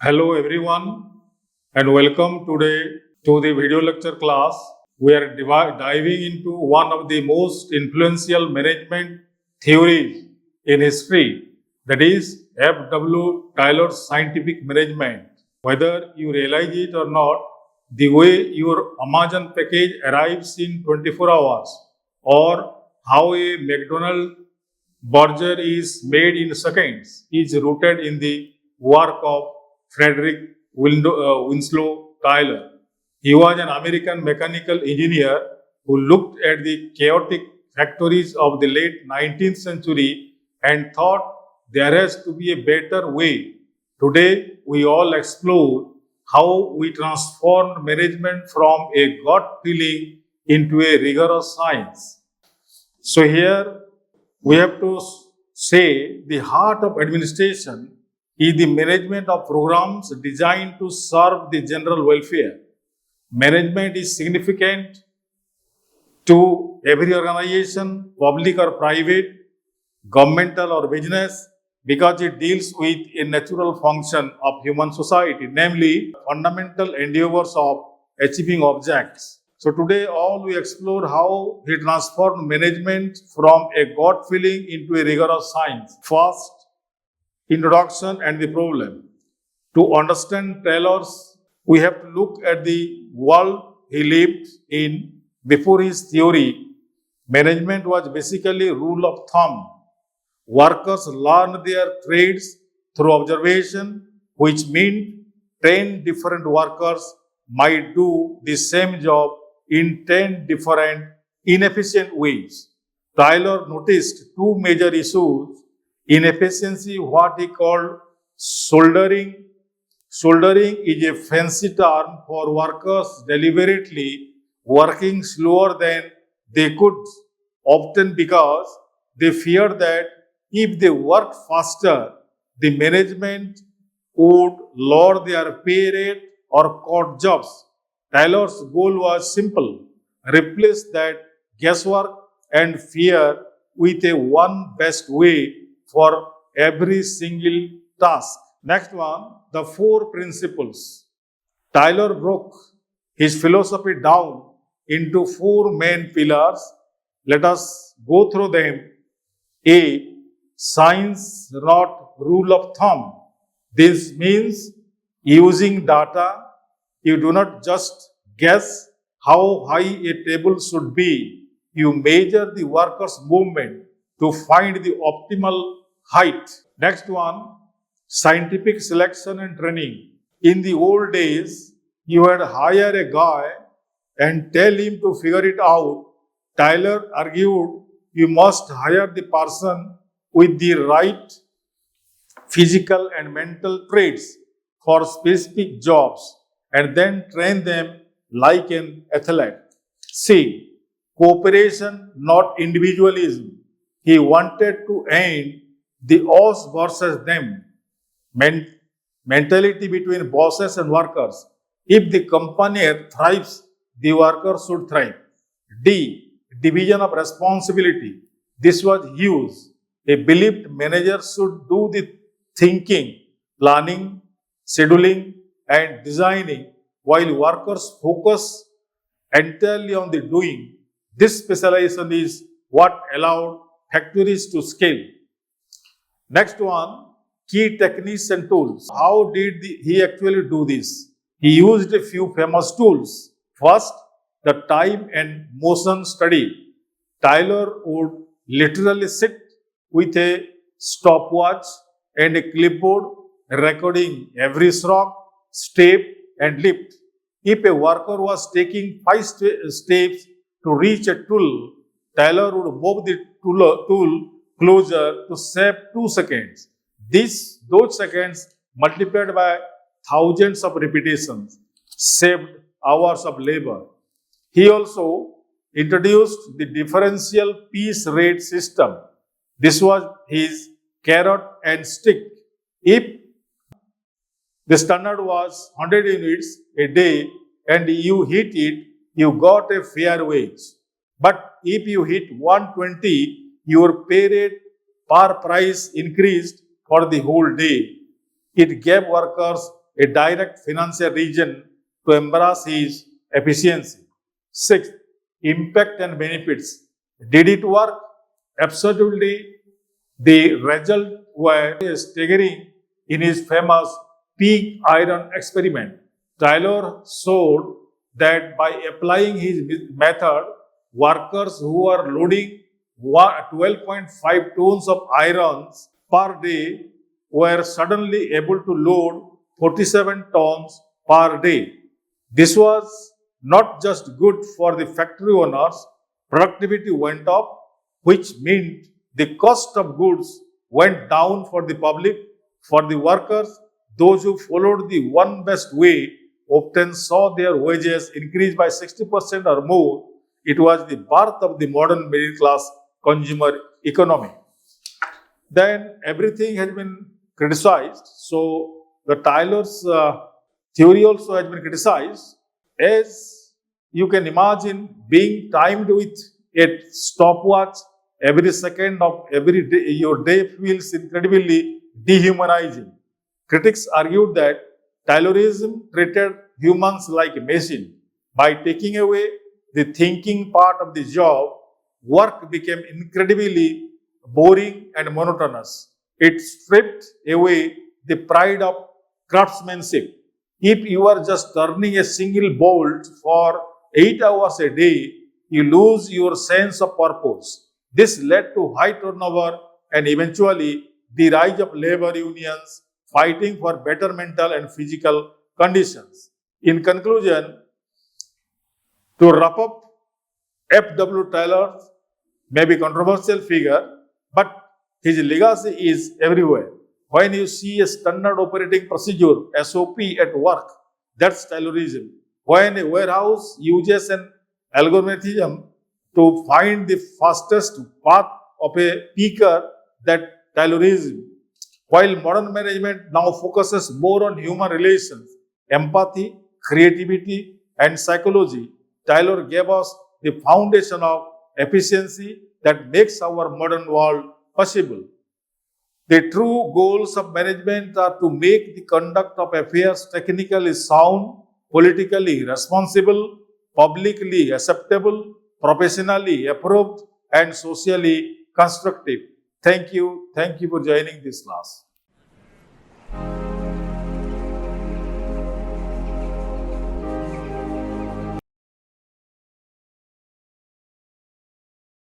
Hello everyone and welcome today to the video lecture class. We are diving into one of the most influential management theories in history, that is F.W. Taylor's scientific management. Whether you realize it or not, the way your Amazon package arrives in 24 hours or how a McDonald's burger is made in seconds is rooted in the work of Frederick Winslow Taylor. He was an American mechanical engineer who looked at the chaotic factories of the late 19th century and thought there has to be a better way. Today, we all explore how we transformed management from a gut feeling into a rigorous science. So, here we have to say the heart of administration is the management of programs designed to serve the general welfare. Management is significant to every organization, public or private, governmental or business, because it deals with a natural function of human society, namely fundamental endeavors of achieving objects. So today all we explore how he transformed management from a gut feeling into a rigorous science. First, introduction and the problem. To understand Taylor's, we have to look at the world he lived in before his theory. Management was basically rule of thumb. Workers learned their trades through observation, which meant 10 different workers might do the same job in 10 different inefficient ways. Taylor noticed two major issues: inefficiency, what he called soldering. Soldering is a fancy term for workers deliberately working slower than they could, often because they feared that if they worked faster, the management would lower their pay rate or cut jobs. Taylor's goal was simple: replace that guesswork and fear with a one best way for every single task. Next one, the four principles. Taylor broke his philosophy down into four main pillars. Let us go through them. A. Science, not rule of thumb. This means using data. You do not just guess how high a table should be. You measure the worker's movement to find the optimal height. Next one, scientific selection and training. In the old days, you had hire a guy and tell him to figure it out. Taylor argued you must hire the person with the right physical and mental traits for specific jobs and then train them like an athlete. C. Cooperation, not individualism. He wanted to end the us versus them mentality between bosses and workers. If the company thrives, the workers should thrive. D. Division of responsibility. This was huge. A believed manager should do the thinking, planning, scheduling, and designing, while workers focus entirely on the doing. This specialization is what allowed factories to scale. Next one, key techniques and tools. How did he actually do this? He used a few famous tools. First, the time and motion study. Taylor would literally sit with a stopwatch and a clipboard recording every stroke, step, and lift. If a worker was taking 5 steps to reach a tool, Taylor would move the tool closer to save 2 seconds. Those seconds multiplied by thousands of repetitions saved hours of labor. He also introduced the differential piece rate system. This was his carrot and stick. If the standard was 100 units a day and you hit it, you got a fair wage. But if you hit 120, your pay rate per price increased for the whole day. It gave workers a direct financial reason to embrace his efficiency. Sixth, impact and benefits. Did it work? Absolutely. The results were staggering in his famous pig iron experiment. Taylor showed that by applying his method, workers who are loading 12.5 tons of irons per day were suddenly able to load 47 tons per day. This was not just good for the factory owners, productivity went up, which meant the cost of goods went down for the public. For the workers, those who followed the one best way often saw their wages increase by 60% or more. It was the birth of the modern middle class consumer economy. Then everything has been criticized. So the Taylor's theory also has been criticized. As you can imagine, being timed with a stopwatch every second of every day, your day feels incredibly dehumanizing. Critics argued that Taylorism treated humans like a machine. By taking away the thinking part of the job, work became incredibly boring and monotonous. It stripped away the pride of craftsmanship. If you are just turning a single bolt for 8 hours a day, you lose your sense of purpose. This led to high turnover and eventually the rise of labor unions fighting for better mental and physical conditions. In conclusion, to wrap up, F.W. Taylor may be a controversial figure, but his legacy is everywhere. When you see a standard operating procedure, SOP at work, that's Taylorism. When a warehouse uses an algorithm to find the fastest path of a picker, that Taylorism. While modern management now focuses more on human relations, empathy, creativity, and psychology, Taylor gave us the foundation of efficiency that makes our modern world possible. The true goals of management are to make the conduct of affairs technically sound, politically responsible, publicly acceptable, professionally approved, and socially constructive. Thank you. Thank you for joining this class.